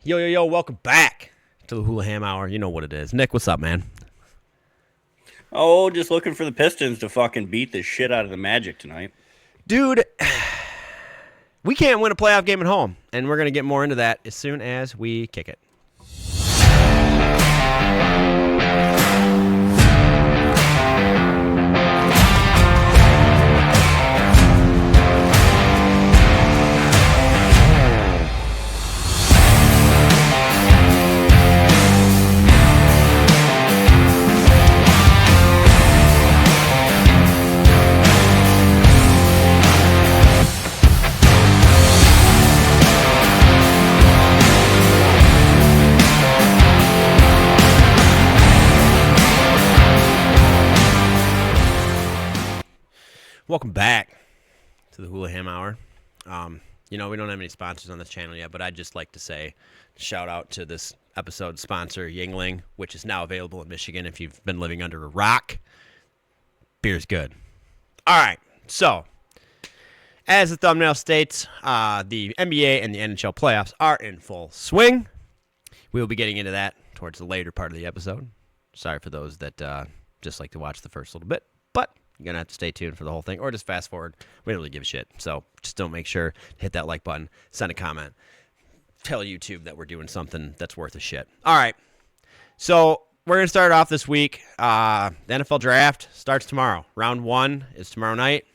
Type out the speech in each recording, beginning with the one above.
Yo, welcome back to the Hulaham Hour. You know what it is. Nick, what's up, man? Oh, just looking for the Pistons to fucking beat the shit out of the Magic tonight. Dude, we can't win a playoff game at home, and we're going to get more into that as soon as we kick it. Welcome back to the Hulaham Hour. We don't have any sponsors on this channel yet, but I'd just like to say shout out to this episode's sponsor, Yuengling, which is now available in Michigan if you've been living under a rock. Beer's good. All right, so as the thumbnail states, the NBA and the NHL playoffs are in full swing. We will be getting into that towards the later part of the episode. Sorry for those that just like to watch the first little bit, but you're going to have to stay tuned for the whole thing, or just fast forward. We don't really give a shit. So just don't make sure to hit that like button, send a comment, tell YouTube that we're doing something that's worth a shit. All right. So we're going to start off this week. The NFL draft starts tomorrow. Round 1 is tomorrow night.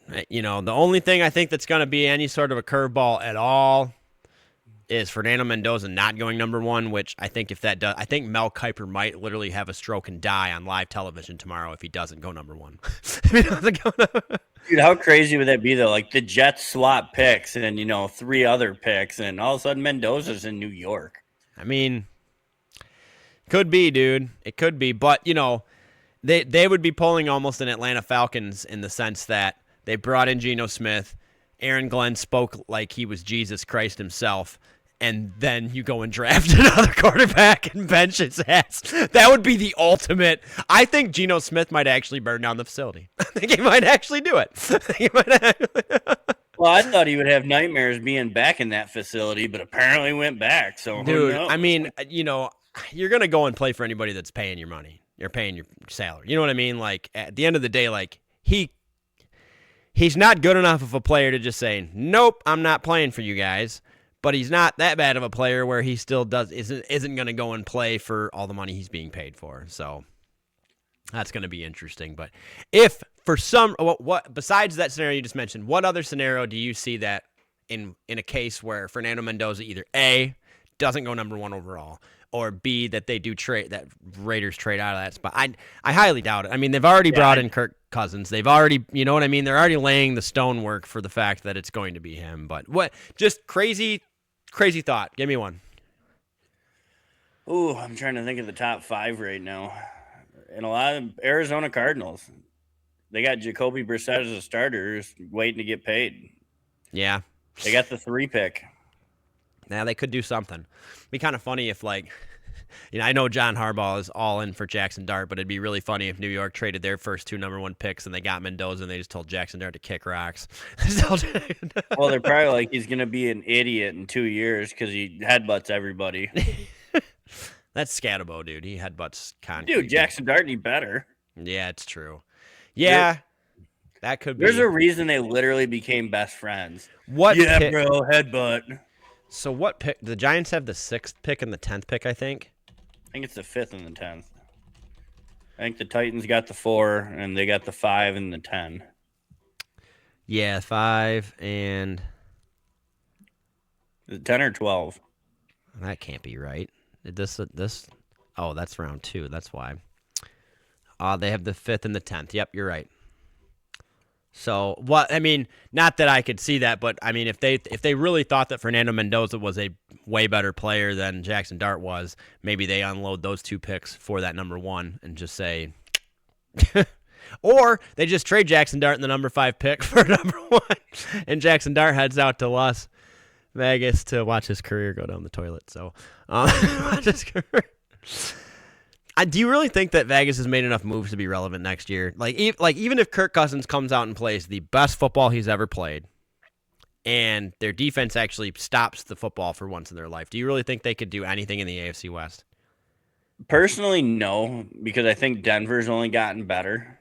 The only thing I think that's going to be any sort of a curveball at all is Fernando Mendoza not going number 1, which I think if that does, I think Mel Kiper might literally have a stroke and die on live television tomorrow if he doesn't go number 1. Dude, how crazy would that be, though? Like, the Jets swap picks and, 3 other picks, and all of a sudden Mendoza's in New York. I mean, could be, dude. It could be. But, they would be pulling almost an Atlanta Falcons in the sense that they brought in Geno Smith. Aaron Glenn spoke like he was Jesus Christ himself. And then you go and draft another quarterback and bench his ass. That would be the ultimate. I think Geno Smith might actually burn down the facility. I think he might actually do it. Well, I thought he would have nightmares being back in that facility, but apparently went back. So, dude, I mean, you're going to go and play for anybody that's paying your money. You're paying your salary. You know what I mean? Like, at the end of the day, like, he's not good enough of a player to just say, nope, I'm not playing for you guys. But he's not that bad of a player where he still isn't going to go and play for all the money he's being paid for. So that's going to be interesting. But if for what besides that scenario you just mentioned, what other scenario do you see that in a case where Fernando Mendoza either A, doesn't go number 1 overall, or B, that they do trade, that Raiders trade out of that spot? I highly doubt it. I mean, they've already brought in Kirk Cousins. They've already, you know what I mean? They're already laying the stonework for the fact that it's going to be him. But what, just crazy thought. Give me one. Ooh, I'm trying to think of the top 5 right now. And a lot of Arizona Cardinals. They got Jacoby Brissett as a starter, just waiting to get paid. Yeah. They got the 3 pick. Now they could do something. It'd be kind of funny if, like, I know John Harbaugh is all in for Jackson Dart, but it'd be really funny if New York traded their first 2 number 1 picks and they got Mendoza and they just told Jackson Dart to kick rocks. Well, they're probably like, he's going to be an idiot in 2 years because he headbutts everybody. That's Scatabo, dude. He headbutts concrete. Dude, Jackson Dart need better. Yeah, it's true. Yeah, that could be. There's a reason they literally became best friends. Bro, headbutt. So what pick? The Giants have the 6th pick and the 10th pick, I think. I think it's the 5th and the 10th. I think the Titans got the 4, and they got the 5 and the 10. Yeah, 5 and... The 10 or 12? That can't be right. This. Oh, that's round 2. That's why. They have the 5th and the 10th. Yep, you're right. So, what? I mean, not that I could see that, but I mean, if they really thought that Fernando Mendoza was a way better player than Jackson Dart was, maybe they unload those 2 picks for that number 1 and just say, or they just trade Jackson Dart in the number 5 pick for number 1, and Jackson Dart heads out to Las Vegas to watch his career go down the toilet. So, watch his career. Do you really think that Vegas has made enough moves to be relevant next year? Like even if Kirk Cousins comes out and plays the best football he's ever played, and their defense actually stops the football for once in their life. Do you really think they could do anything in the AFC West? Personally, no, because I think Denver's only gotten better.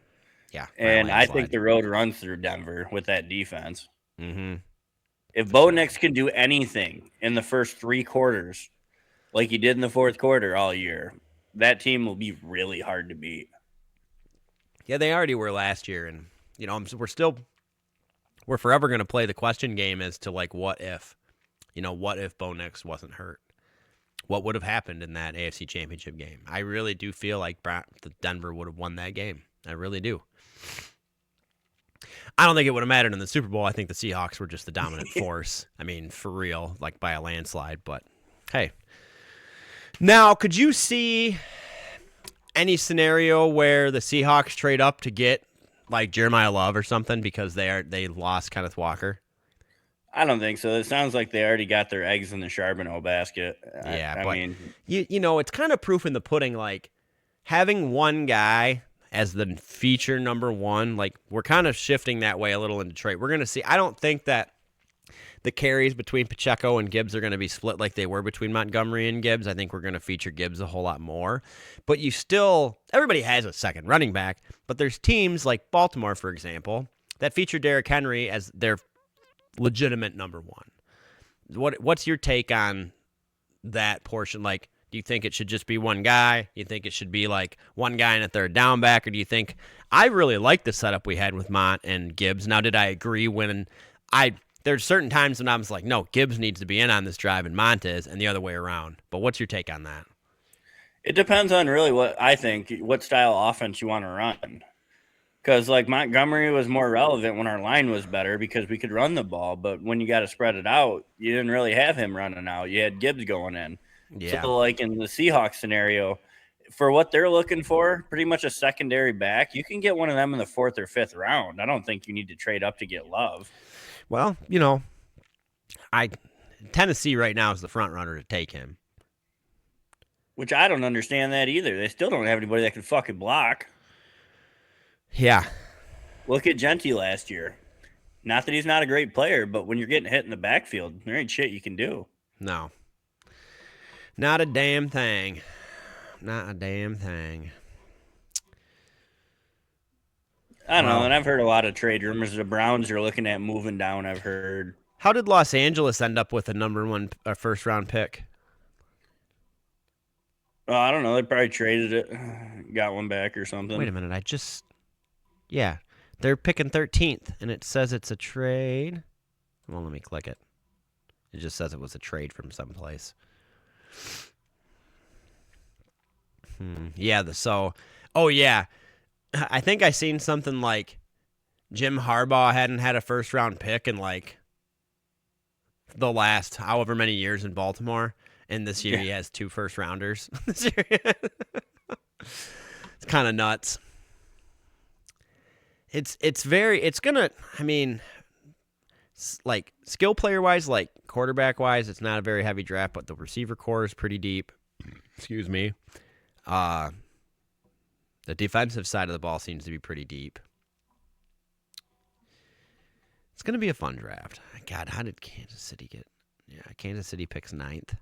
Yeah. And I think the road runs through Denver with that defense. Mm-hmm. If Bo Nix can do anything in the first 3 quarters, like he did in the fourth quarter all year, that team will be really hard to beat. Yeah, they already were last year, and we're forever going to play the question game as to like what if Bo Nix wasn't hurt, what would have happened in that AFC Championship game? I really do feel like Denver would have won that game. I really do. I don't think it would have mattered in the Super Bowl. I think the Seahawks were just the dominant force. I mean, for real, like by a landslide. But hey, now could you see any scenario where the Seahawks trade up to get like Jeremiah Love or something because they lost Kenneth Walker? I don't think so. It sounds like they already got their eggs in the Charbonneau basket. Yeah, I mean, it's kind of proof in the pudding. Like having one guy as the feature number one, like we're kind of shifting that way a little in Detroit. We're going to see. I don't think that the carries between Pacheco and Gibbs are going to be split like they were between Montgomery and Gibbs. I think we're going to feature Gibbs a whole lot more. But everybody has a second running back, but there's teams like Baltimore, for example, that feature Derrick Henry as their legitimate number one. What's your take on that portion? Like, do you think it should just be one guy? Do you think it should be like one guy and a third down back? Or do you think I really like the setup we had with Mont and Gibbs? Now, did I agree when there's certain times when I was like, no, Gibbs needs to be in on this drive and Mont is, and the other way around. But what's your take on that? It depends on really what style offense you want to run. Because like Montgomery was more relevant when our line was better because we could run the ball. But when you got to spread it out, you didn't really have him running out. You had Gibbs going in. Yeah. So like in the Seahawks scenario, for what they're looking for, pretty much a secondary back, you can get one of them in the 4th or 5th round. I don't think you need to trade up to get Love. Well, Tennessee right now is the front runner to take him. Which I don't understand that either. They still don't have anybody that can fucking block. Yeah. Look at Genty last year. Not that he's not a great player, but when you're getting hit in the backfield, there ain't shit you can do. No. Not a damn thing. Not a damn thing. I don't know, and I've heard a lot of trade rumors. The Browns are looking at moving down, I've heard. How did Los Angeles end up with a number one first-round pick? I don't know. They probably traded it, got one back or something. Wait a minute. Yeah, they're picking 13th, and it says it's a trade. Well, let me click it. It just says it was a trade from someplace. Yeah, yeah. I think I seen something like Jim Harbaugh hadn't had a first-round pick in like the last however many years in Baltimore, and this year he has 2 first-rounders. It's kind of nuts. Like skill player-wise, like quarterback-wise, it's not a very heavy draft, but the receiver core is pretty deep. Excuse me. The defensive side of the ball seems to be pretty deep. It's going to be a fun draft. God, how did Kansas City get? Yeah, Kansas City picks 9th.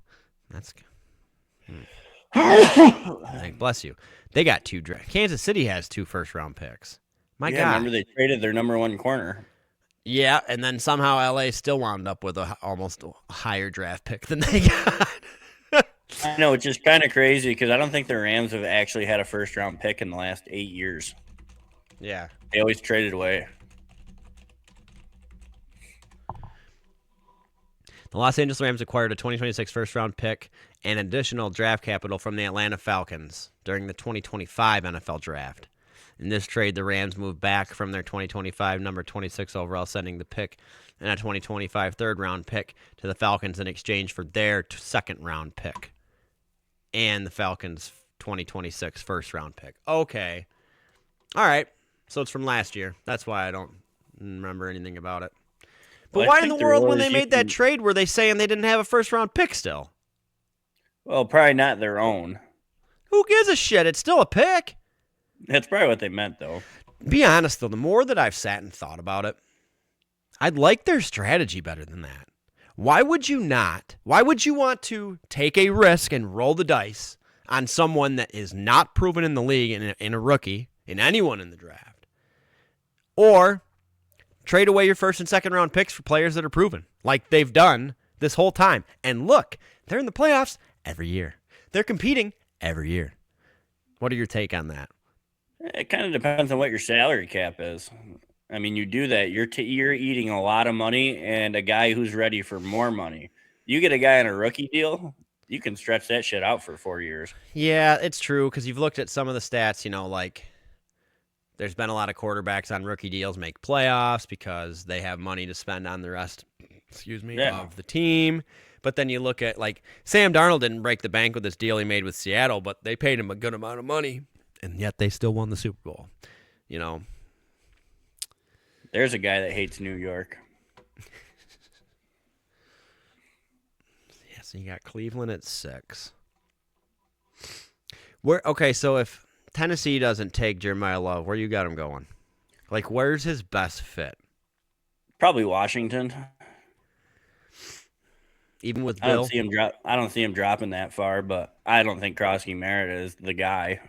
That's bless you. They got 2 draft. Kansas City has 2 first-round picks. My God. Remember they traded their number 1 corner. Yeah, and then somehow LA still wound up with almost a higher draft pick than they got. I know, it's just kind of crazy because I don't think the Rams have actually had a first-round pick in the last 8 years. Yeah. They always traded away. The Los Angeles Rams acquired a 2026 first-round pick and additional draft capital from the Atlanta Falcons during the 2025 NFL Draft. In this trade, the Rams moved back from their 2025 number 26 overall, sending the pick and a 2025 third-round pick to the Falcons in exchange for their second-round pick and the Falcons' 2026 first-round pick. Okay. All right. So it's from last year. That's why I don't remember anything about it. But why in the world, when they made that trade, were they saying they didn't have a first-round pick still? Well, probably not their own. Who gives a shit? It's still a pick. That's probably what they meant, though. Be honest, though, the more that I've sat and thought about it, I'd like their strategy better than that. Why would you not? Why would you want to take a risk and roll the dice on someone that is not proven in the league, in a rookie, in anyone in the draft? Or trade away your first and second round picks for players that are proven, like they've done this whole time. And look, they're in the playoffs every year. They're competing every year. What are your take on that? It kind of depends on what your salary cap is. I mean, you do that, you're eating a lot of money and a guy who's ready for more money. You get a guy on a rookie deal, you can stretch that shit out for 4 years. Yeah, it's true, because you've looked at some of the stats, like there's been a lot of quarterbacks on rookie deals make playoffs because they have money to spend on the rest, of the team. But then you look at, like, Sam Darnold didn't break the bank with this deal he made with Seattle, but they paid him a good amount of money, and yet they still won the Super Bowl. There's a guy that hates New York. Yeah, so you got Cleveland at 6. So if Tennessee doesn't take Jeremiah Love, where you got him going? Like, where's his best fit? Probably Washington. Even with Bill? I don't see him dropping that far, but I don't think Krosky Merritt is the guy.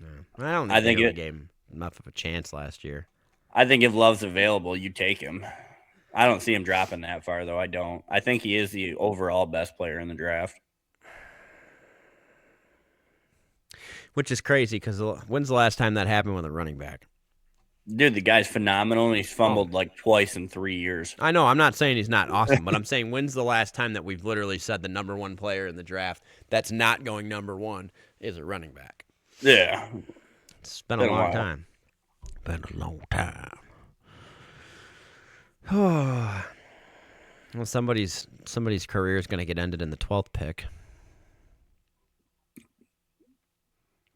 No. I don't think they really gave him enough of a chance last year. I think if Love's available, you take him. I don't see him dropping that far, though. I don't. I think he is the overall best player in the draft. Which is crazy, because when's the last time that happened with a running back? Dude, the guy's phenomenal, and he's fumbled like twice in 3 years. I know. I'm not saying he's not awesome, but I'm saying when's the last time that we've literally said the number one player in the draft that's not going number one is a running back? Yeah. It's been a long time. Been a long time. Well, somebody's career is going to get ended in the 12th pick.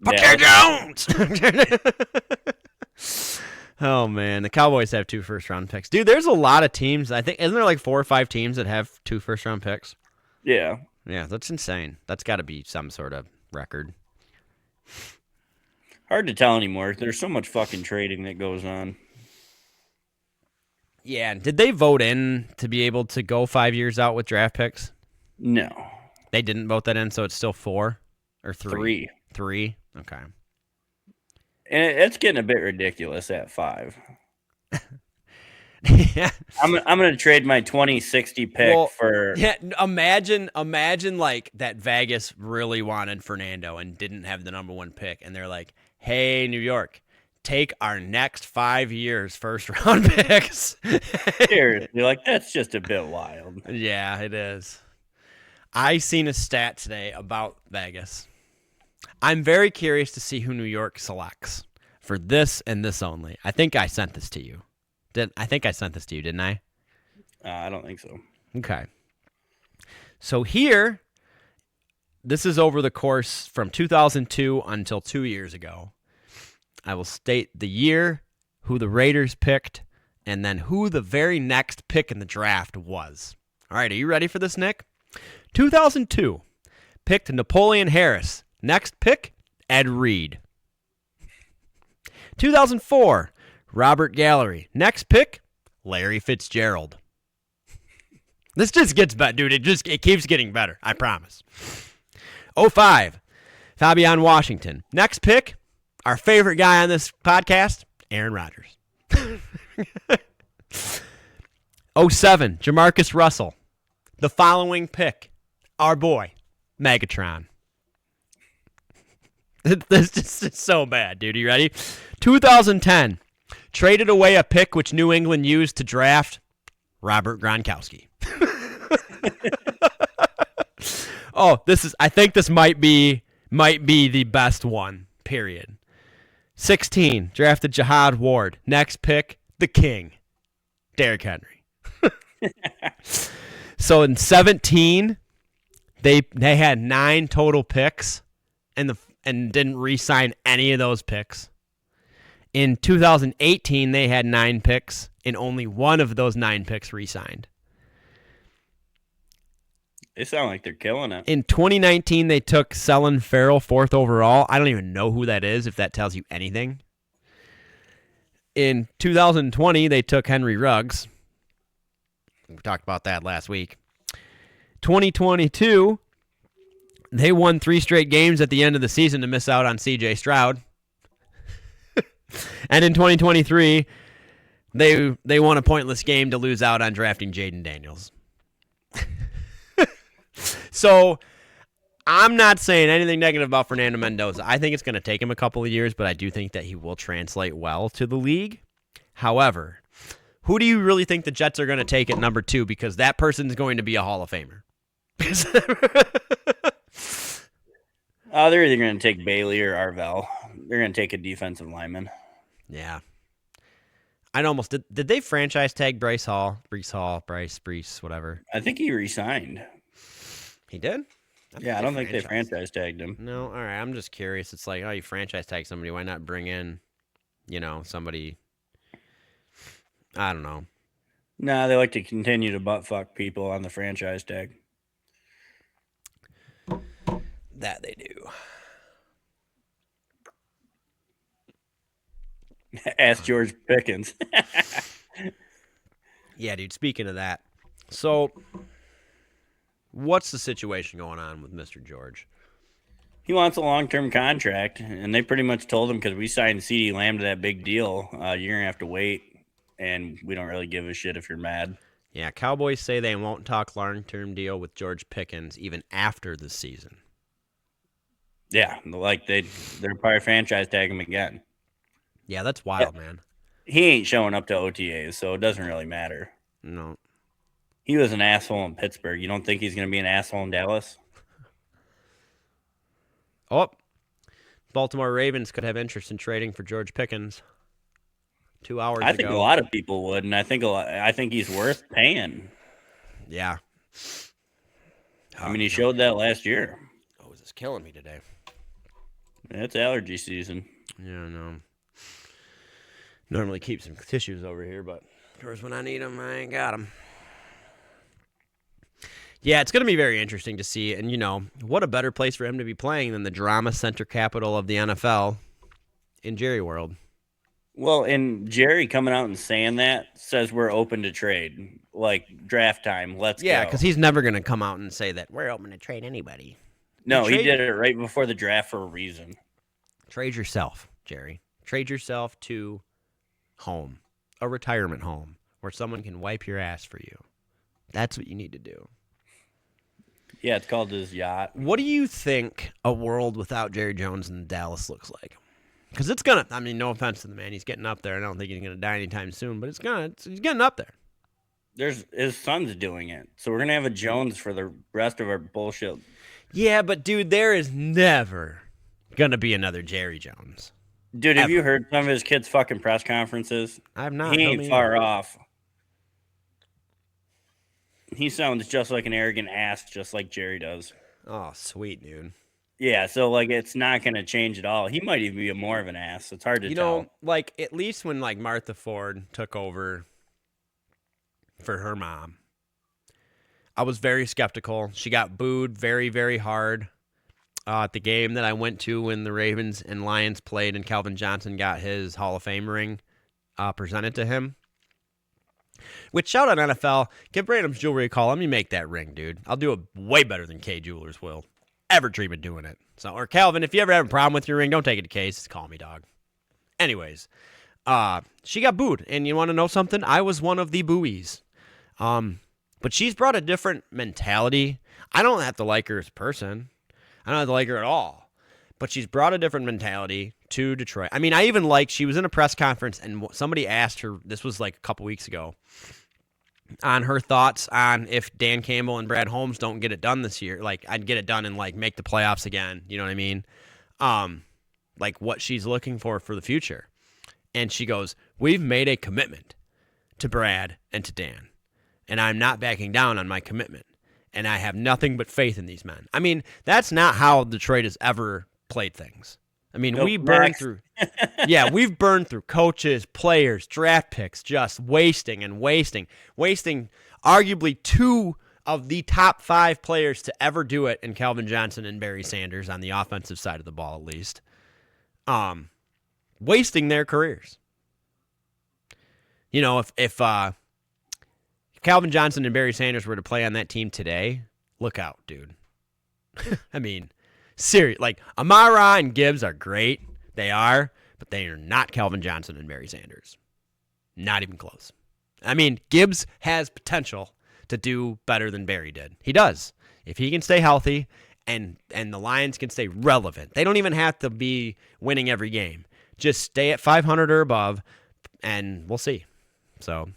Bucky Jones! Oh, man. The Cowboys have 2 first-round picks. Dude, there's a lot of teams. I think, isn't there like 4 or 5 teams that have 2 first-round picks? Yeah. Yeah, that's insane. That's got to be some sort of record. Hard to tell anymore. There's so much fucking trading that goes on. Yeah. Did they vote in to be able to go 5 years out with draft picks? No. They didn't vote that in, so it's still 4 or 3? 3? Okay. And it's getting a bit ridiculous at 5. Yeah. I'm going to trade my 2060 pick for... Yeah, imagine like that Vegas really wanted Fernando and didn't have the number 1 pick, and they're like, hey, New York, take our next 5 years first-round picks. You're like, that's just a bit wild. Yeah, it is. I seen a stat today about Vegas. I'm very curious to see who New York selects for this and this only. I think I sent this to you. Didn't I? I don't think so. Okay. So here, this is over the course from 2002 until 2 years ago. I will state the year, who the Raiders picked, and then who the very next pick in the draft was. All right, are you ready for this, Nick? 2002, picked Napoleon Harris. Next pick, Ed Reed. 2004, Robert Gallery. Next pick, Larry Fitzgerald. This just gets better, dude. It keeps getting better. I promise. 05, Fabian Washington. Next pick, our favorite guy on this podcast, Aaron Rodgers. 07, Jamarcus Russell. The following pick, our boy, Megatron. This is so bad, dude. Are you ready? 2010, traded away a pick which New England used to draft Robert Gronkowski. I think this might be the best one, period. 16, drafted Jihad Ward. Next pick, the king, Derrick Henry. So in 17, they had 9 total picks and didn't re-sign any of those picks. In 2018, they had 9 picks, and only one of those 9 picks re-signed. They sound like they're killing it. In 2019, they took Selin Farrell 4th overall. I don't even know who that is, if that tells you anything. In 2020, they took Henry Ruggs. We talked about that last week. 2022, they won 3 straight games at the end of the season to miss out on C.J. Stroud. And in 2023, they won a pointless game to lose out on drafting Jaden Daniels. So I'm not saying anything negative about Fernando Mendoza. I think it's going to take him a couple of years, but I do think that he will translate well to the league. However, who do you really think the Jets are going to take at number 2? Because that person's going to be a Hall of Famer. They're either going to take Bailey or Arvell. They're going to take a defensive lineman. Yeah. I almost did. Did they franchise tag Bryce, whatever? I think he re-signed. He did? I don't think they franchise tagged him. No, all right. I'm just curious. It's like, oh, you franchise tag somebody. Why not bring in, somebody? I don't know. No, they like to continue to butt fuck people on the franchise tag. That they do. Ask George Pickens. Yeah, dude. Speaking of that, so what's the situation going on with Mr. George? He wants a long-term contract, and they pretty much told him because we signed CeeDee Lamb to that big deal, you're going to have to wait, and we don't really give a shit if you're mad. Yeah, Cowboys say they won't talk long-term deal with George Pickens even after the season. Yeah, like they're probably franchise tag him again. Yeah, that's wild, man. He ain't showing up to OTAs, so it doesn't really matter. No. He was an asshole in Pittsburgh. You don't think he's going to be an asshole in Dallas? Oh, Baltimore Ravens could have interest in trading for George Pickens 2 hours ago. I think a lot of people would, and I think he's worth paying. Yeah. I mean, he showed that last year. Oh, is this killing me today? It's allergy season. Yeah, I know. Normally keep some tissues over here, but of course when I need them, I ain't got them. Yeah, it's going to be very interesting to see. And, what a better place for him to be playing than the drama center capital of the NFL in Jerry World. Well, and Jerry coming out and saying that says we're open to trade. Like, draft time, let's go. Yeah, because he's never going to come out and say that we're open to trade anybody. No, he did it right before the draft for a reason. Trade yourself, Jerry. Trade yourself to home, a retirement home, where someone can wipe your ass for you. That's what you need to do. Yeah, it's called his yacht. What do you think a world without Jerry Jones in Dallas looks like? Because it's going to, no offense to the man, he's getting up there. I don't think he's going to die anytime soon, but he's getting up there. His son's doing it. So we're going to have a Jones for the rest of our bullshit. Yeah, but dude, there is never going to be another Jerry Jones. Dude, have you heard some of his kids' fucking press conferences? I've not. He ain't far off. He sounds just like an arrogant ass, just like Jerry does. Oh, sweet, dude. Yeah, so, it's not going to change at all. He might even be more of an ass. It's hard to tell. At least when, Martha Ford took over for her mom, I was very skeptical. She got booed very, very hard at the game that I went to when the Ravens and Lions played and Calvin Johnson got his Hall of Fame ring presented to him. Which, shout out NFL, give Brandon's Jewelry a call. Let me make that ring, dude. I'll do it way better than K Jewelers will ever dream of doing it. So, or Calvin, if you ever have a problem with your ring, don't take it to Case. Just call me, dog. Anyways, she got booed. And you want to know something? I was one of the booies. But she's brought a different mentality. I don't have to like her as a person. I don't have to like her at all. But she's brought a different mentality to Detroit. I even she was in a press conference and somebody asked her, this was a couple weeks ago, on her thoughts on if Dan Campbell and Brad Holmes don't get it done this year. I'd get it done and make the playoffs again. You know what I mean? What she's looking for the future. And she goes, we've made a commitment to Brad and to Dan. And I'm not backing down on my commitment. And I have nothing but faith in these men. That's not how Detroit has ever played things. We burned through. Yeah, we've burned through coaches, players, draft picks, just wasting arguably 2 of the top 5 players to ever do it in Calvin Johnson and Barry Sanders on the offensive side of the ball, at least. Wasting their careers. If If Calvin Johnson and Barry Sanders were to play on that team today, look out, dude. I mean, serious. Like, Amara and Gibbs are great. They are, but they are not Calvin Johnson and Barry Sanders. Not even close. I mean, Gibbs has potential to do better than Barry did. He does. If he can stay healthy and the Lions can stay relevant. They don't even have to be winning every game. Just stay at 500 or above, and we'll see. So,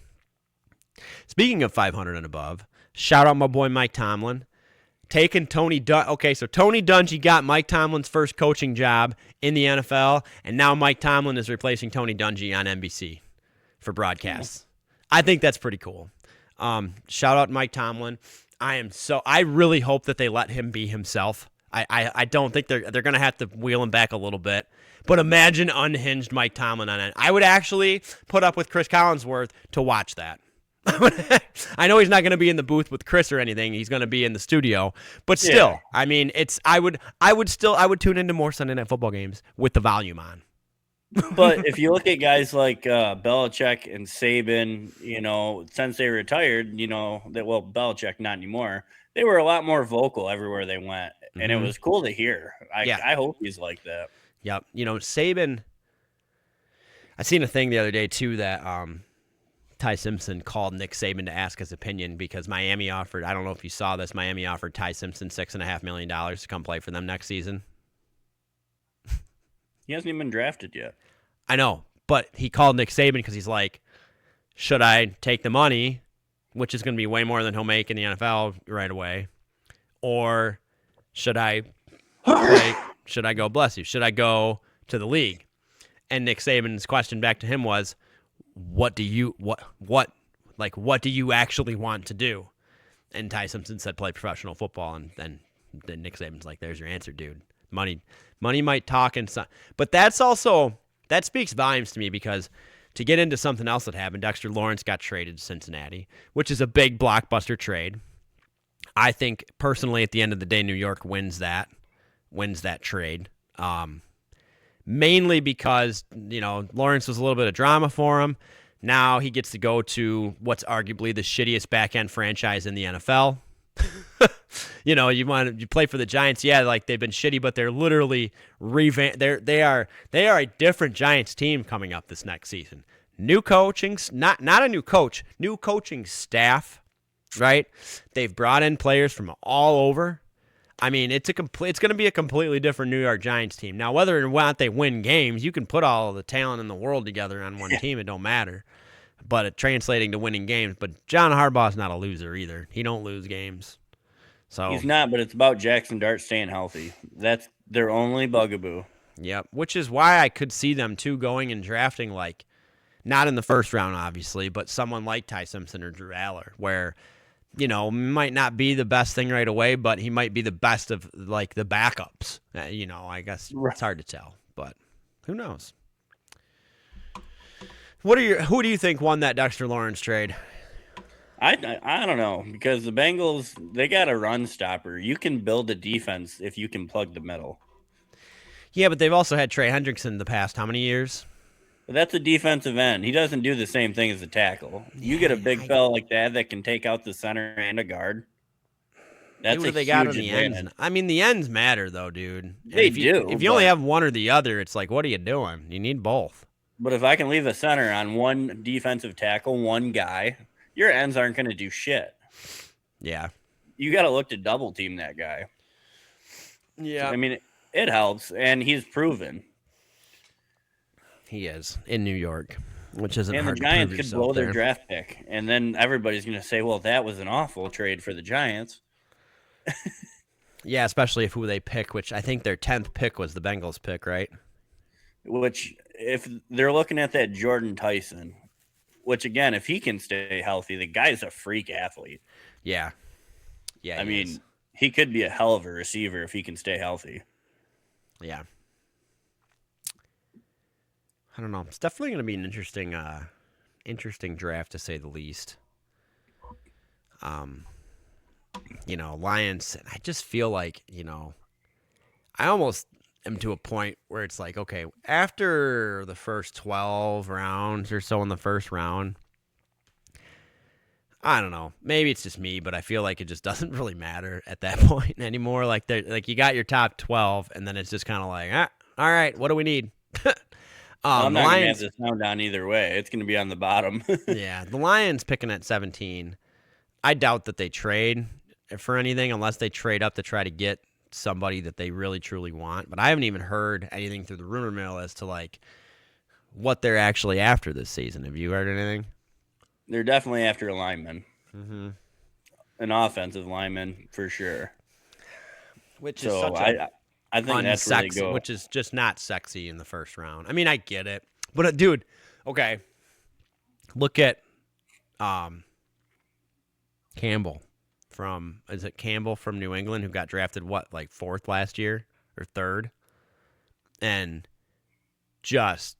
speaking of 500 and above, shout out my boy Mike Tomlin. Taking Tony Dungy. Okay, so Tony Dungy got Mike Tomlin's first coaching job in the NFL, and now Mike Tomlin is replacing Tony Dungy on NBC for broadcasts. I think that's pretty cool. Shout out Mike Tomlin. I really hope that they let him be himself. I don't think they're going to have to wheel him back a little bit. But imagine unhinged Mike Tomlin on it. I would actually put up with Chris Collinsworth to watch that. I know he's not going to be in the booth with Chris or anything. He's going to be in the studio, but still, yeah. I mean, I would tune into more Sunday Night Football games with the volume on. But if you look at guys like Belichick and Saban, since they retired, Belichick not anymore. They were a lot more vocal everywhere they went, and it was cool to hear. I hope he's like that. Yep. Saban. I seen a thing the other day too that Ty Simpson called Nick Saban to ask his opinion because Miami offered. I don't know if you saw this. Miami offered Ty Simpson $6.5 million to come play for them next season. He hasn't even been drafted yet. I know, but he called Nick Saban because he's like, should I take the money, which is going to be way more than he'll make in the NFL right away, or should I go, bless you, should I go to the league? And Nick Saban's question back to him was, what do you actually want to do? And Ty Simpson said play professional football, and then Nick Saban's like, there's your answer, dude. Money might talk, but that speaks volumes to me because to get into something else that happened, Dexter Lawrence got traded to Cincinnati, which is a big blockbuster trade. I think personally, at the end of the day, New York wins that trade. Mainly because Lawrence was a little bit of drama for him. Now he gets to go to what's arguably the shittiest back end franchise in the NFL. You play for the Giants, yeah, like they've been shitty, but they're literally revamped. They are a different Giants team coming up this next season. New coaching, not a new coach, new coaching staff, right? They've brought in players from all over. I mean, it's going to be a completely different New York Giants team. Now, whether or not they win games, you can put all of the talent in the world together on one team. It don't matter. But it translating to winning games. But John Harbaugh's not a loser either. He don't lose games. So he's not, but it's about Jackson Dart staying healthy. That's their only bugaboo. Yep, which is why I could see them too going and drafting like, not in the first round, obviously, but someone like Ty Simpson or Drew Aller, where might not be the best thing right away, but he might be the best of like the backups. I guess it's hard to tell, but who knows? Who do you think won that Dexter Lawrence trade? I don't know, because the Bengals, they got a run stopper. You can build a defense if you can plug the middle. Yeah, but they've also had Trey Hendrickson the past how many years? But that's a defensive end. He doesn't do the same thing as a tackle. You get a big fella like that can take out the center and a guard. That's what they got on the ends. I mean, the ends matter, though, dude. They do. If you only have one or the other, it's like, what are you doing? You need both. But if I can leave a center on one defensive tackle, one guy, your ends aren't going to do shit. Yeah. You got to look to double team that guy. Yeah. I mean, it helps, and he's proven. He is in New York, which isn't hard to prove. And the Giants could blow their draft pick, and then everybody's going to say, well, that was an awful trade for the Giants. Yeah, especially if who they pick, which I think their 10th pick was the Bengals pick, right? Which, if they're looking at that Jordan Tyson, which, again, if he can stay healthy, the guy's a freak athlete. Yeah. Yeah, I mean, he could be a hell of a receiver if he can stay healthy. Yeah. I don't know. It's definitely going to be an interesting draft, to say the least. Lions, I just feel like, I almost am to a point where it's like, okay, after the first 12 rounds or so in the first round, I don't know. Maybe it's just me, but I feel like it just doesn't really matter at that point anymore. Like you got your top 12, and then it's just kind of like, all right, what do we need? I'm not going to have this sound down either way. It's going to be on the bottom. Yeah, the Lions picking at 17. I doubt that they trade for anything unless they trade up to try to get somebody that they really, truly want. But I haven't even heard anything through the rumor mill as to, like, what they're actually after this season. Have you heard anything? They're definitely after a lineman. Mm-hmm. An offensive lineman for sure. Which is such a I think that's where they go. Which is just not sexy in the first round. I mean, I get it. But, dude, okay. Look at Campbell is it Campbell from New England who got drafted, like 4th last year or 3rd? And just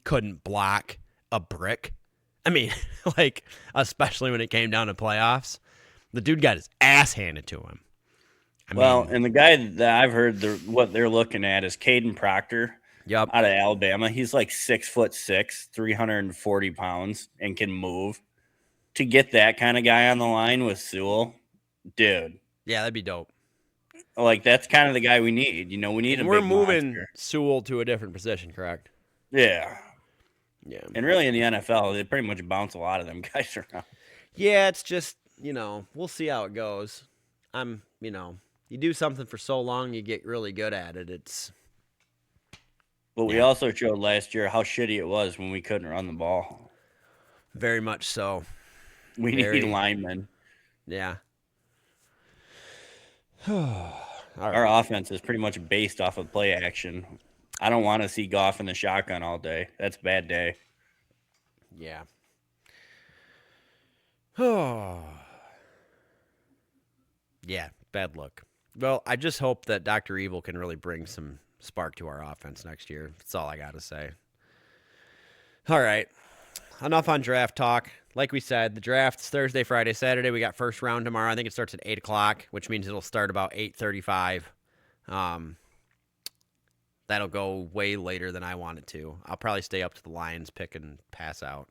couldn't block a brick. I mean, like, especially when it came down to playoffs. The dude got his ass handed to him. And the guy that I've heard what they're looking at is Caden Proctor out of Alabama. He's like 6'6", 340 pounds, and can move. To get that kind of guy on the line with Sewell, dude. Yeah, that'd be dope. Like, that's kind of the guy we need. We need We're moving monster. Sewell to a different position, correct? Yeah. Yeah. And really in the NFL, they pretty much bounce a lot of them guys around. Yeah, it's just, we'll see how it goes. You do something for so long, you get really good at it. But we also showed last year how shitty it was when we couldn't run the ball. Very much so. We need linemen. Yeah. Our offense is pretty much based off of play action. I don't want to see Goff in the shotgun all day. That's a bad day. Yeah. Yeah, bad look. Well, I just hope that Dr. Evil can really bring some spark to our offense next year. That's all I got to say. All right. Enough on draft talk. Like we said, the draft's Thursday, Friday, Saturday. We got first round tomorrow. I think it starts at 8 o'clock, which means it'll start about 8:35. That'll go way later than I want it to. I'll probably stay up to the Lions pick and pass out.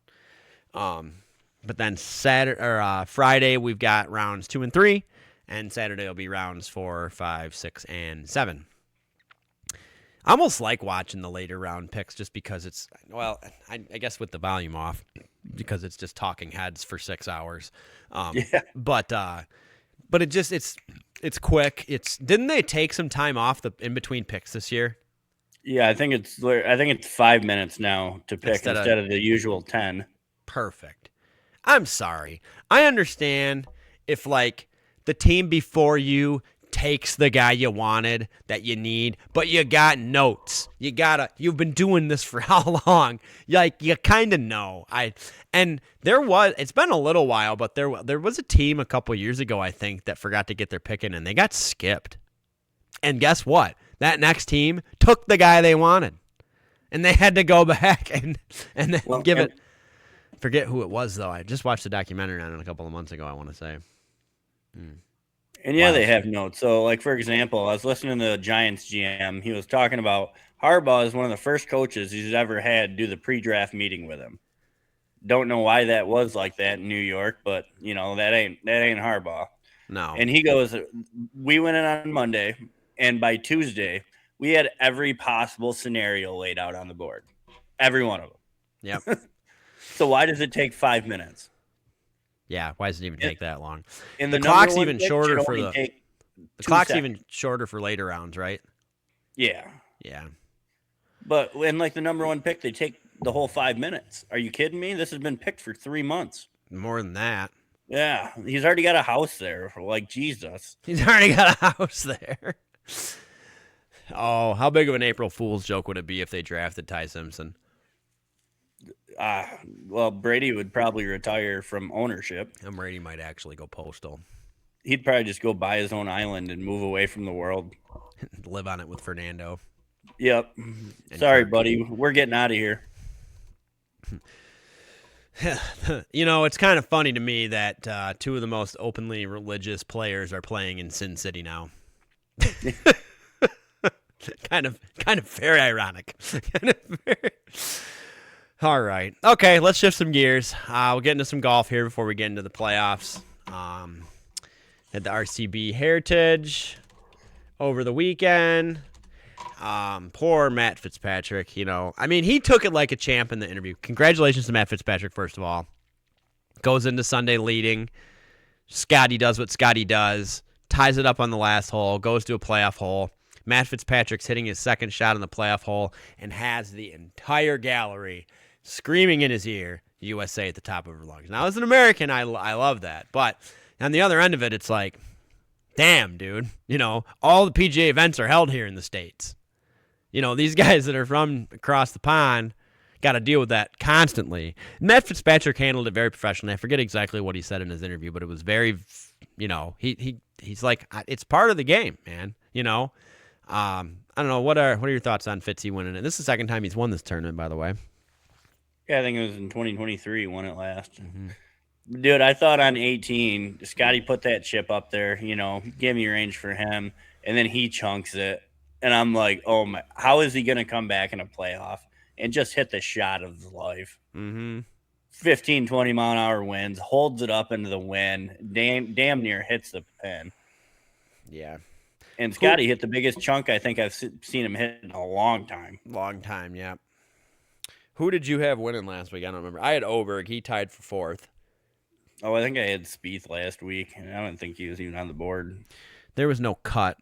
But then Friday, we've got rounds 2 and 3, and Saturday will be rounds 4, 5, 6, and 7. I almost like watching the later round picks just because I guess with the volume off, because it's just talking heads for 6 hours. But it's quick. Didn't they take some time off in between picks this year? Yeah, I think it's 5 minutes now to pick instead of the usual 10. Perfect. I'm sorry. I understand if, like, the team before you takes the guy you wanted that you need, but you got notes. You've been doing this for how long? You kind of know. It's been a little while, but there was a team a couple years ago, I think, that forgot to get their pick in, and they got skipped. And guess what? That next team took the guy they wanted, and they had to go back and then give it. Forget who it was, though. I just watched a documentary on it a couple of months ago, I want to say. And yeah, they have notes. So, like, for example, I was listening to the Giants GM. He was talking about Harbaugh is one of the first coaches he's ever had do the pre-draft meeting with him. Don't know why that was like that in New York, but, that ain't Harbaugh. No. And he goes, we went in on Monday, and by Tuesday, we had every possible scenario laid out on the board. Every one of them. Yep. So why does it take 5 minutes? Yeah, why does it even take that long? And the clock's even shorter for the clock's even shorter for later rounds, right? Yeah. Yeah. But when, like, the number one pick, they take the whole 5 minutes. Are you kidding me? This has been picked for 3 months. More than that. Yeah. He's already got a house there. Like, Jesus. He's already got a house there. Oh, how big of an April Fool's joke would it be if they drafted Ty Simpson? Well, Brady would probably retire from ownership. And Brady might actually go postal. He'd probably just go buy his own island and move away from the world. Live on it with Fernando. Yep. Sorry, buddy. We're getting out of here. It's kind of funny to me that 2 of the most openly religious players are playing in Sin City now. kind of very ironic. All right. Okay, let's shift some gears. We'll get into some golf here before we get into the playoffs. At the RBC Heritage over the weekend. Poor Matt Fitzpatrick, I mean, he took it like a champ in the interview. Congratulations to Matt Fitzpatrick, first of all. Goes into Sunday leading. Scotty does what Scotty does. Ties it up on the last hole. Goes to a playoff hole. Matt Fitzpatrick's hitting his second shot in the playoff hole and has the entire gallery screaming in his ear, USA at the top of her lungs. Now, as an American, I love that. But on the other end of it, it's like, damn, dude. All the PGA events are held here in the States. These guys that are from across the pond got to deal with that constantly. Matt Fitzpatrick handled it very professionally. I forget exactly what he said in his interview, but it was very, he's like, it's part of the game, man. I don't know. What are your thoughts on Fitzy winning it? This is the second time he's won this tournament, by the way. Yeah, I think it was in 2023 he won it last. Mm-hmm. Dude, I thought on 18, Scotty put that chip up there, give me range for him, and then he chunks it. And I'm like, oh my, how is he going to come back in a playoff and just hit the shot of his life? Mm-hmm. 15, 20 mile an hour winds, holds it up into the wind, damn near hits the pin. Yeah. And Scotty hit the biggest chunk I think I've seen him hit in a long time. Long time, yeah. Who did you have winning last week? I don't remember. I had Oberg. He tied for fourth. Oh, I think I had Spieth last week. I don't think he was even on the board. There was no cut.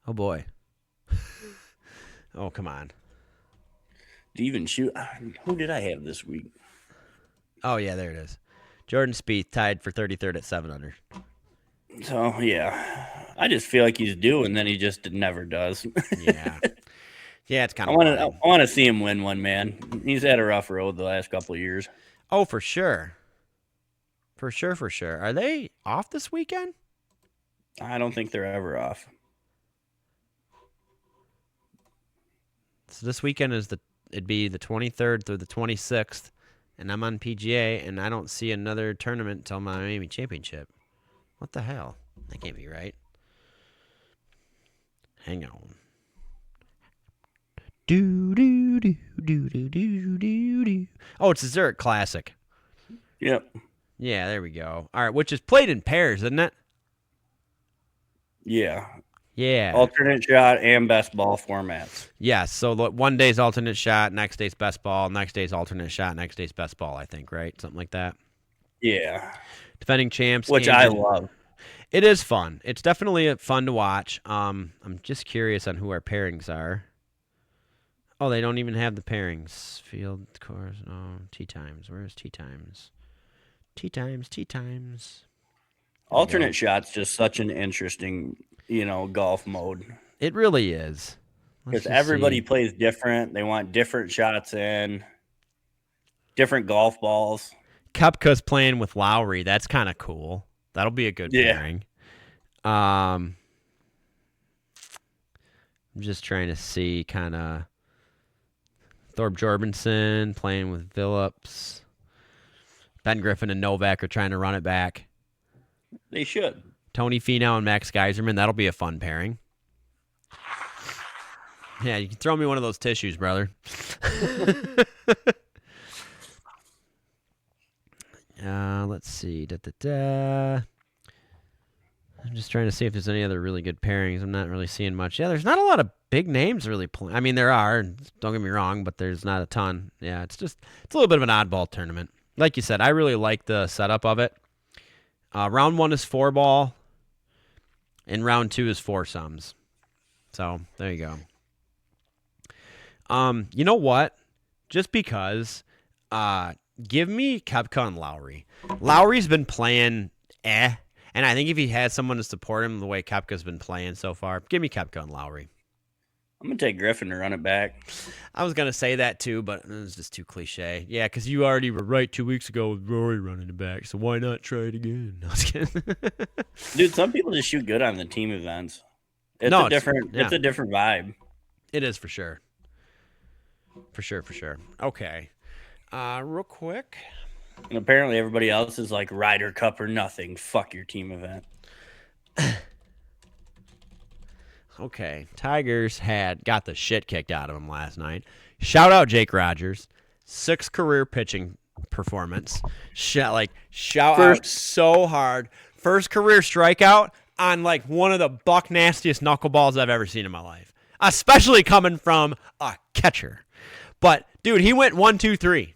Oh, boy. Oh, come on. Do you even shoot? Who did I have this week? Oh, yeah, there it is. Jordan Spieth tied for 33rd at 7 under. So, yeah. I just feel like he's due, and then he just never does. Yeah. Yeah, it's kind of I want to see him win one, man. He's had a rough road the last couple of years. Oh, for sure. For sure. Are they off this weekend? I don't think they're ever off. So this weekend it'd be the 23rd through the 26th, and I'm on PGA, and I don't see another tournament until Miami Championship. What the hell? That can't be right. Hang on. Oh, it's the Zurich Classic. Yep. Yeah, there we go. All right, which is played in pairs, isn't it? Yeah. Yeah. Alternate shot and best ball formats. Yes. So one day's alternate shot, next day's best ball, next day's alternate shot, next day's best ball, I think, right? Something like that. Yeah. Defending champs. Which I love. It is fun. It's definitely fun to watch. I'm just curious on who our pairings are. Oh, they don't even have the pairings. Field, course, no. Tee times. Where's tee times? Tee times. Alternate shot's just such an interesting, golf mode. It really is. Because everybody plays different. They want different shots in, different golf balls. Koepka's playing with Lowry. That's kind of cool. That'll be a good pairing. I'm just trying to see kind of Thorpe Jorgensen playing with Phillips. Ben Griffin and Novak are trying to run it back. They should. Tony Finau and Max Geiserman. That'll be a fun pairing. Yeah, you can throw me one of those tissues, brother. Let's see. I'm just trying to see if there's any other really good pairings. I'm not really seeing much. Yeah, there's not a lot of big names really playing. I mean, there are. Don't get me wrong, but there's not a ton. Yeah, it's a little bit of an oddball tournament. Like you said, I really like the setup of it. Round 1 is 4-ball, and round 2 is 4-sums. So there you go. You know what? Just because, give me Koepka and Lowry. Lowry's been playing and I think if he had someone to support him the way Koepka's been playing so far, give me Koepka and Lowry. I'm going to take Griffin to run it back. I was going to say that too, but it was just too cliche. Yeah, because you already were right 2 weeks ago with Rory running it back, so why not try it again? No, I was kidding. Dude, some people just shoot good on the team events. It's a different vibe. It is for sure. For sure. Okay. Real quick. And apparently everybody else is like Ryder Cup or nothing. Fuck your team event. Okay, Tigers got the shit kicked out of them last night. Shout out Jake Rogers, 6 career pitching performance. Shout out so hard. First career strikeout on like one of the buck nastiest knuckleballs I've ever seen in my life, especially coming from a catcher. But dude, he went 1, 2, 3.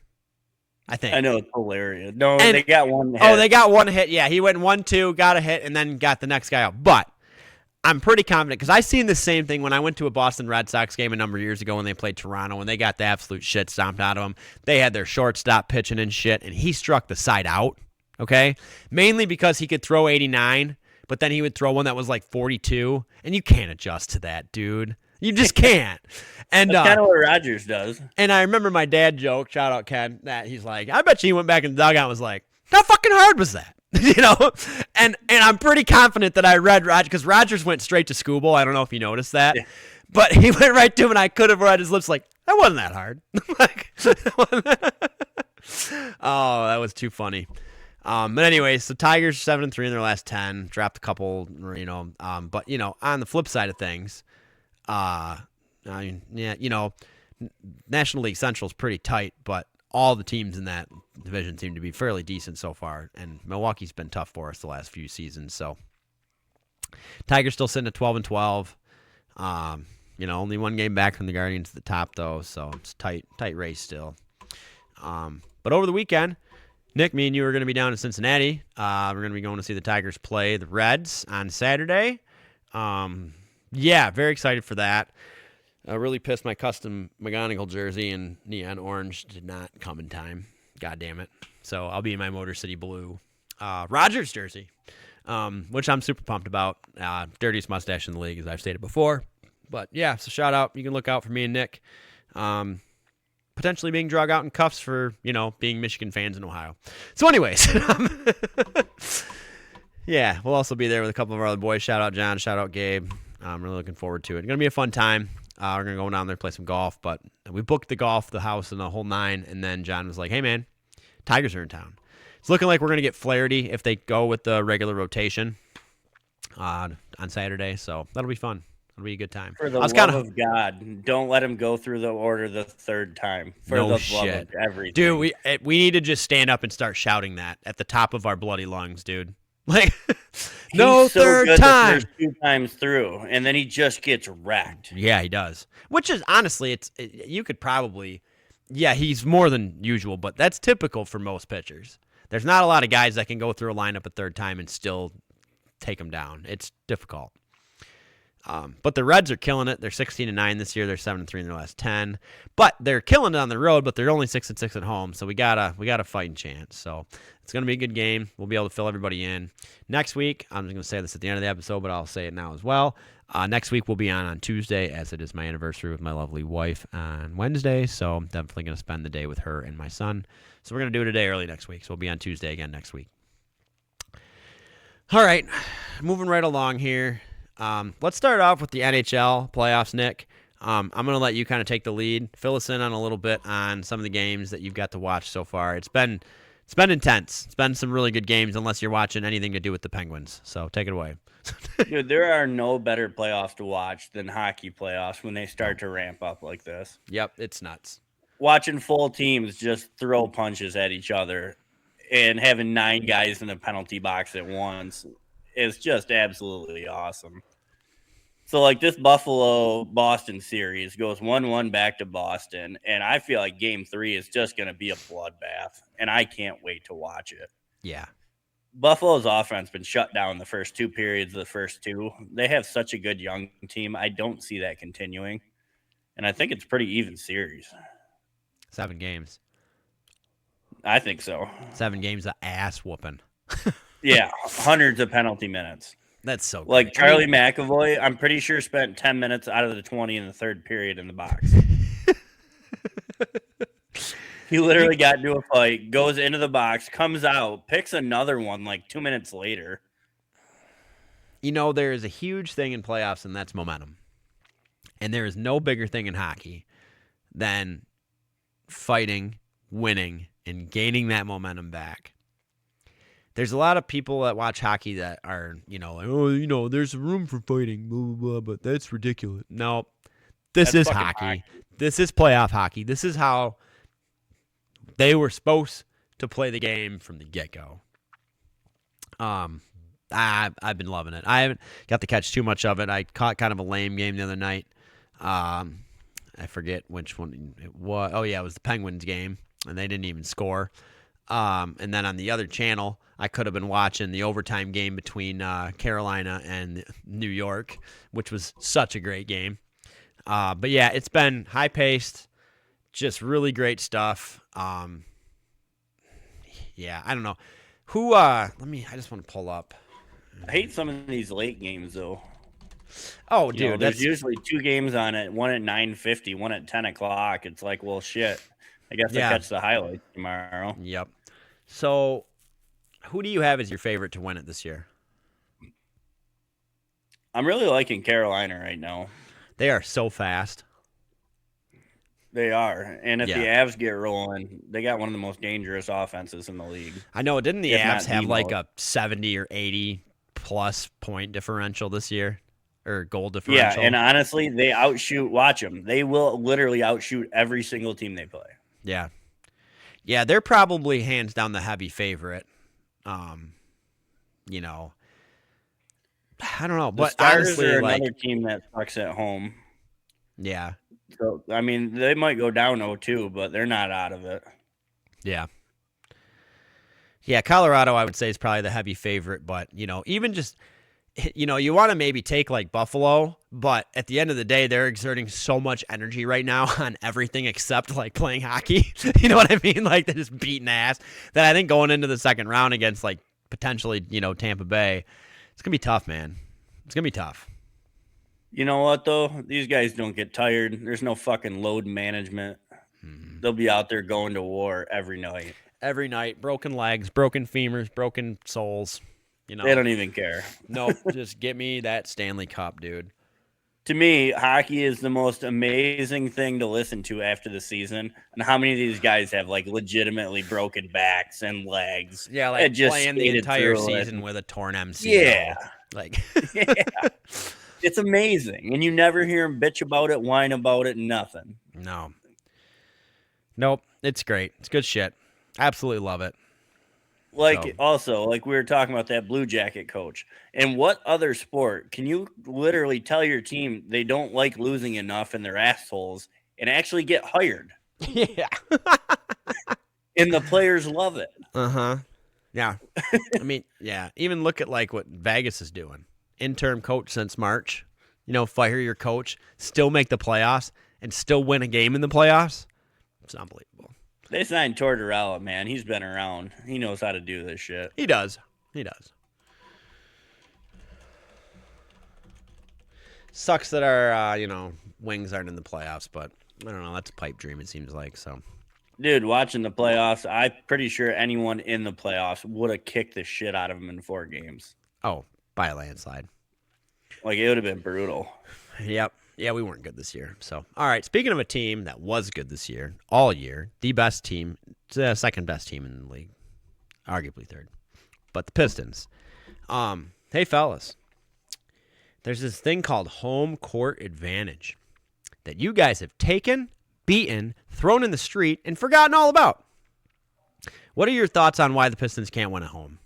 I think. I know, it's hilarious. No, they got one hit. Oh, they got one hit. Yeah, he went 1, 2, got a hit, and then got the next guy out. But I'm pretty confident because I seen the same thing when I went to a Boston Red Sox game a number of years ago when they played Toronto and they got the absolute shit stomped out of them. They had their shortstop pitching and shit, and he struck the side out, okay? Mainly because he could throw 89, but then he would throw one that was like 42, and you can't adjust to that, dude. You just can't. And that's kind of what Rogers does. And I remember my dad joke, shout out Ken, that he's like, I bet you he went back in the dugout and was like, how fucking hard was that? You know? And I'm pretty confident that I read Rogers, because Rogers went straight to Scooble. I don't know if you noticed that. Yeah. But he went right to him, and I could have read his lips like, that wasn't that hard. Oh, that was too funny. But anyways, the Tigers 7-3 in their last 10, dropped a couple, but, on the flip side of things, National League Central is pretty tight, but all the teams in that division seem to be fairly decent so far, and Milwaukee's been tough for us the last few seasons. So Tigers still sitting at 12-12. Only one game back from the Guardians at the top though, so it's tight race still. But over the weekend, Nick, me and you are going to be down in Cincinnati. We're going to be going to see the Tigers play the Reds on Saturday. Yeah, very excited for that. Really pissed my custom McGonigal jersey in neon orange did not come in time. God damn it. So I'll be in my Motor City blue Rogers jersey, which I'm super pumped about. Dirtiest mustache in the league, as I've stated before. But yeah, so shout out. You can look out for me and Nick. Potentially being drug out in cuffs for, being Michigan fans in Ohio. So anyways, yeah, we'll also be there with a couple of our other boys. Shout out John, shout out Gabe. I'm really looking forward to it. It's going to be a fun time. We're going to go down there and play some golf, but we booked the golf, the house, and the whole 9, and then John was like, hey, man, Tigers are in town. It's looking like we're going to get Flaherty if they go with the regular rotation on Saturday, so that'll be fun. It'll be a good time. For the love of God, don't let him go through the order the third time. For no the shit. love of everything. Dude, we need to just stand up and start shouting that at the top of our bloody lungs, dude. Like, no third time. The first 2 times through, and then he just gets wrecked. Yeah, he does. Which is, honestly, you could probably, yeah, he's more than usual, but that's typical for most pitchers. There's not a lot of guys that can go through a lineup a third time and still take them down. It's difficult. But the Reds are killing it. They're 16-9 this year. They're 7-3 in their last 10. But they're killing it on the road, but they're only 6-6 at home. So we got a fighting chance. So it's going to be a good game. We'll be able to fill everybody in. Next week, I'm just going to say this at the end of the episode, but I'll say it now as well. Next week we'll be on Tuesday, as it is my anniversary with my lovely wife on Wednesday. So I'm definitely going to spend the day with her and my son. So we're going to do it a day early next week. So we'll be on Tuesday again next week. All right, moving right along here. Let's start off with the NHL playoffs, Nick. I'm going to let you kind of take the lead. Fill us in on a little bit on some of the games that you've got to watch so far. It's been intense. It's been some really good games, unless you're watching anything to do with the Penguins. So take it away. Dude, there are no better playoffs to watch than hockey playoffs when they start to ramp up like this. Yep, it's nuts. Watching full teams just throw punches at each other and having 9 guys in the penalty box at once. It's just absolutely awesome. So, like, this Buffalo-Boston series goes 1-1 back to Boston, and I feel like Game 3 is just going to be a bloodbath, and I can't wait to watch it. Yeah. Buffalo's offense been shut down the first 2 periods of the first 2. They have such a good young team. I don't see that continuing, and I think it's a pretty even series. 7 games. I think so. 7 games of ass whooping. Yeah, hundreds of penalty minutes. That's so good. Like Charlie McAvoy, I'm pretty sure spent 10 minutes out of the 20 in the third period in the box. He literally got into a fight, goes into the box, comes out, picks another one like 2 minutes later. There is a huge thing in playoffs, and that's momentum. And there is no bigger thing in hockey than fighting, winning, and gaining that momentum back. there's a lot of people that watch hockey that are, like, oh, there's room for fighting, blah, blah, blah, but that's ridiculous. No, this is hockey. This is playoff hockey. This is how they were supposed to play the game from the get-go. I've been loving it. I haven't got to catch too much of it. I caught kind of a lame game the other night. I forget which one it was. Oh, yeah, it was the Penguins game, and they didn't even score. And then on the other channel, I could have been watching the overtime game between Carolina and New York, which was such a great game. But, yeah, it's been high-paced, just really great stuff. Yeah, I don't know. I just want to pull up. I hate some of these late games, though. Oh, dude. There's usually 2 games on it, one at 9:50, one at 10 o'clock. It's like, well, shit. I guess I catch the highlights tomorrow. Yep. So, who do you have as your favorite to win it this year? I'm really liking Carolina right now. They are so fast. They are. And if the Avs get rolling, they got one of the most dangerous offenses in the league. I know. Didn't the Avs have like a 70 or 80 plus point differential this year? Or goal differential? Yeah, and honestly, they outshoot. Watch them. They will literally outshoot every single team they play. Yeah. Yeah, they're probably hands down the heavy favorite. I don't know. But honestly, are another team that sucks at home. Yeah. So, I mean, they might go down 0-2, but they're not out of it. Yeah. Yeah, Colorado, I would say, is probably the heavy favorite. But, even just, you want to maybe take like Buffalo, but at the end of the day, they're exerting so much energy right now on everything except like playing hockey. You know what I mean? Like they're just beating ass. That I think going into the second round against like potentially, Tampa Bay, it's going to be tough, man. It's going to be tough. You know what, though? These guys don't get tired. There's no fucking load management. They'll be out there going to war every night. Every night. Broken legs, broken femurs, broken souls. They don't even care. Nope. Just get me that Stanley Cup, dude. To me, hockey is the most amazing thing to listen to after the season. And how many of these guys have, like, legitimately broken backs and legs? Yeah, like just playing the entire season with a torn MCL. Yeah. Like, yeah. It's amazing. And you never hear them bitch about it, whine about it, nothing. No. Nope. It's great. It's good shit. Absolutely love it. Also, we were talking about that Blue Jacket coach. In what other sport can you literally tell your team they don't like losing enough and they're assholes and actually get hired? Yeah. And the players love it. Uh-huh. Yeah. I mean, yeah. Even look at like what Vegas is doing. Interim coach since March. Fire your coach, still make the playoffs, and still win a game in the playoffs. It's unbelievable. They signed Tortorella, man. He's been around. He knows how to do this shit. He does. Sucks that our, Wings aren't in the playoffs, but I don't know. That's a pipe dream, it seems like. So, dude, watching the playoffs, I'm pretty sure anyone in the playoffs would have kicked the shit out of them in 4 games. Oh, by a landslide. Like, it would have been brutal. Yep. Yeah, we weren't good this year. So, all right. Speaking of a team that was good this year, all year, the best team, the second best team in the league, arguably third, but the Pistons. Hey, fellas, there's this thing called home court advantage that you guys have taken, beaten, thrown in the street, and forgotten all about. What are your thoughts on why the Pistons can't win at home?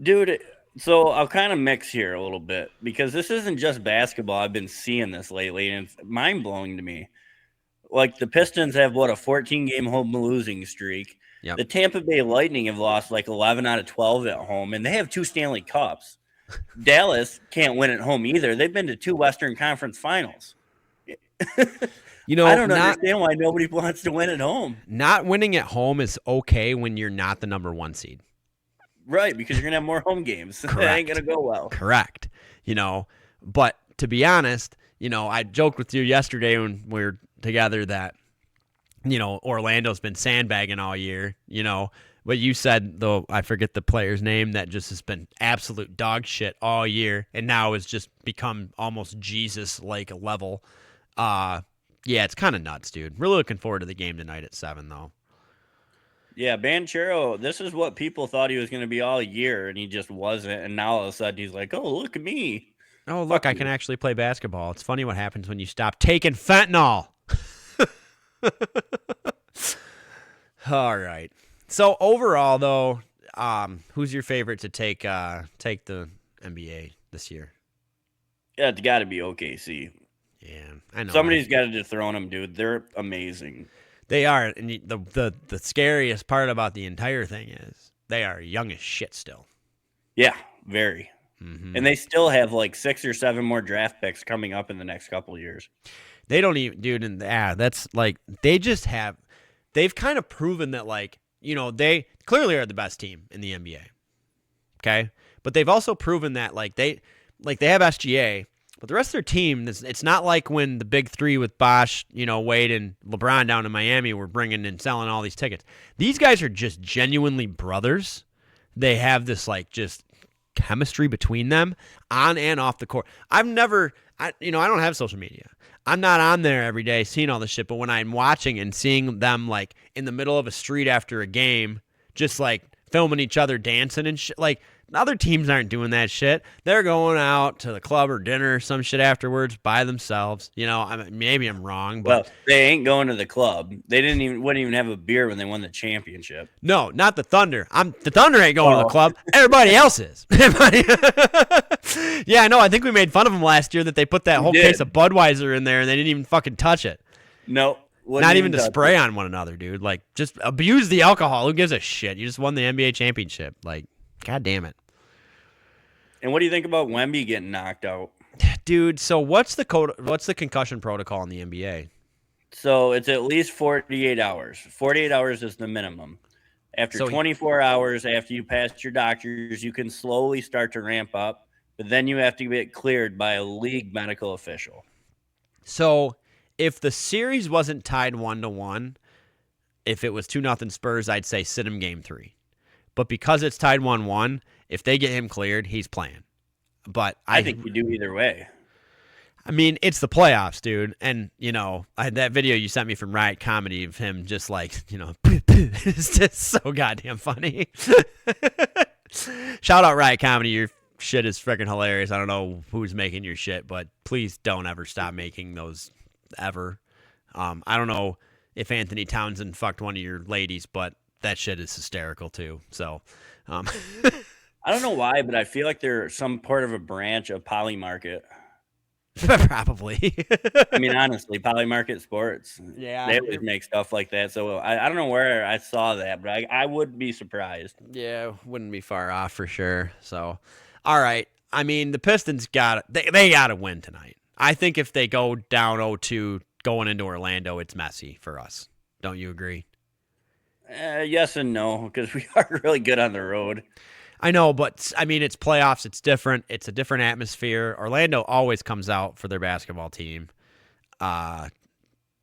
Dude, so I'll kind of mix here a little bit because this isn't just basketball. I've been seeing this lately, and it's mind-blowing to me. Like, the Pistons have, a 14-game home losing streak. Yep. The Tampa Bay Lightning have lost, 11 out of 12 at home, and they have 2 Stanley Cups. Dallas can't win at home either. They've been to 2 Western Conference Finals. I don't understand why nobody wants to win at home. Not winning at home is okay when you're not the number 1 seed. Right, because you're going to have more home games. That ain't going to go well. Correct. But to be honest, I joked with you yesterday when we were together that, Orlando's been sandbagging all year, but you said, though, I forget the player's name, that just has been absolute dog shit all year and now has just become almost Jesus-like level. Yeah, it's kind of nuts, dude. Really looking forward to the game tonight at 7, though. Yeah, Banchero, this is what people thought he was going to be all year, and he just wasn't. And now all of a sudden he's like, oh, look at me. Oh, look, Fuck I you. can actually play basketball. It's funny what happens when you stop taking fentanyl. All right. So overall, though, who's your favorite to take the NBA this year? Yeah, it's got to be OKC. Yeah, I know. Somebody's got to dethrone them, dude. They're amazing. They are, and the scariest part about the entire thing is they are young as shit still. Yeah, very. And they still have like 6 or 7 more draft picks coming up in the next couple of years. They don't even, dude, and that's like they've kind of proven that, like, they clearly are the best team in the NBA. Okay, but they've also proven that they have SGA. But the rest of their team, it's not like when the big three with Bosh, Wade and LeBron down in Miami were bringing and selling all these tickets. These guys are just genuinely brothers. They have this just chemistry between them on and off the court. I don't have social media. I'm not on there every day seeing all this shit. But when I'm watching and seeing them in the middle of a street after a game, just filming each other dancing and shit, other teams aren't doing that shit. They're going out to the club or dinner or some shit afterwards by themselves. Maybe I'm wrong, but well, they ain't going to the club. They wouldn't even have a beer when they won the championship. No, not the Thunder. The Thunder ain't going to the club. Everybody else is. Yeah, no, I think we made fun of them last year that they put that whole case of Budweiser in there and they didn't even fucking touch it. No. Not even to spray on one another, dude. Just abuse the alcohol. Who gives a shit? You just won the NBA championship. God damn it. And what do you think about Wemby getting knocked out? Dude, so what's the concussion protocol in the NBA? So it's at least 48 hours. 48 hours is the minimum. After 24 hours, after you pass your doctors, you can slowly start to ramp up, but then you have to get cleared by a league medical official. So if the series wasn't tied 1-1, if it was 2-0 Spurs, I'd say sit him game 3. But because it's tied 1-1, if they get him cleared, he's playing. But I think you do either way. I mean, it's the playoffs, dude. And, that video you sent me from Riot Comedy of him just it's just so goddamn funny. Shout out Riot Comedy. Your shit is freaking hilarious. I don't know who's making your shit, but please don't ever stop making those ever. I don't know if Anthony Townsend fucked one of your ladies, but that shit is hysterical too. So, I don't know why, but I feel like they're some part of a branch of Polymarket. Probably. I mean, honestly, Polymarket Sports. Yeah. They always make stuff like that. So I don't know where I saw that, but I would be surprised. Yeah, wouldn't be far off for sure. So, all right. I mean, the Pistons they got to win tonight. I think if they go down 0-2 going into Orlando, it's messy for us. Don't you agree? Yes and no, because we are really good on the road. I know, but I mean, it's playoffs. It's different. It's a different atmosphere. Orlando always comes out for their basketball team. I'm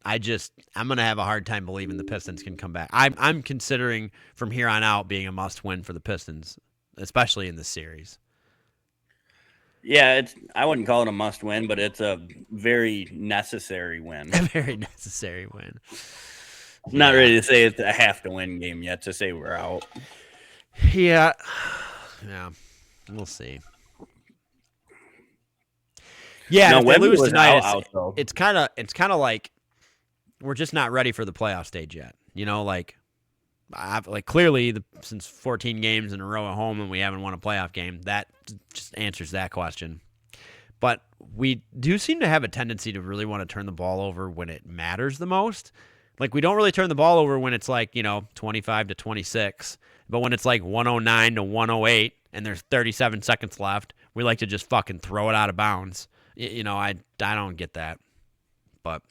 going to have a hard time believing the Pistons can come back. I'm considering from here on out being a must-win for the Pistons, especially in this series. Yeah, I wouldn't call it a must-win, but it's a very necessary win. A very necessary win. I'm not ready to say it's a have-to-win game yet to say we're out. Yeah, we'll see. Yeah, no, if they lose tonight, it's kind of like we're just not ready for the playoff stage yet. Clearly since 14 games in a row at home and we haven't won a playoff game, that just answers that question. But we do seem to have a tendency to really want to turn the ball over when it matters the most. We don't really turn the ball over when it's 25-26, but when it's 109-108 and there's 37 seconds left, we like to just fucking throw it out of bounds. I don't get that.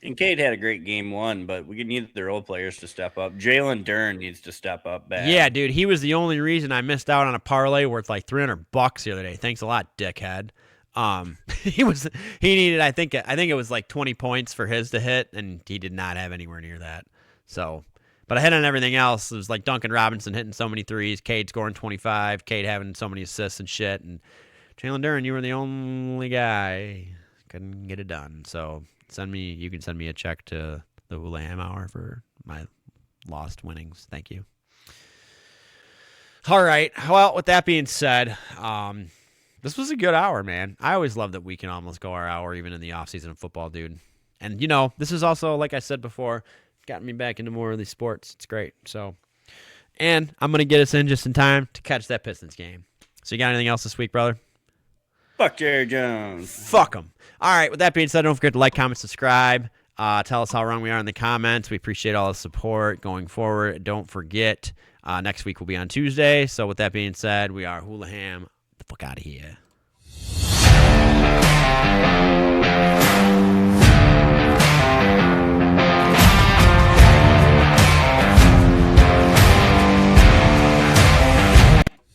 And Cade had a great game 1, but we need their role players to step up. Jalen Dern needs to step up bad. Yeah, dude, he was the only reason I missed out on a parlay worth $300 the other day. Thanks a lot, dickhead. He needed, I think it was 20 points for his to hit, and he did not have anywhere near that. So, but I hit on everything else. It was Duncan Robinson hitting so many threes, Cade scoring 25, Cade having so many assists and shit, and Jalen Duren, you were the only guy couldn't get it done. So you can send me a check to the Hulaham Hour for my lost winnings. Thank you. All right. Well, with that being said, this was a good hour, man. I always love that we can almost go our hour even in the offseason of football, dude. And, this is also, like I said before, gotten me back into more of these sports. It's great. So, and I'm going to get us in just in time to catch that Pistons game. So you got anything else this week, brother? Fuck Jerry Jones. Fuck him. All right. With that being said, don't forget to like, comment, subscribe. Tell us how wrong we are in the comments. We appreciate all the support going forward. Don't forget, next week will be on Tuesday. So with that being said, we are Hulaham. Get the fuck out of here.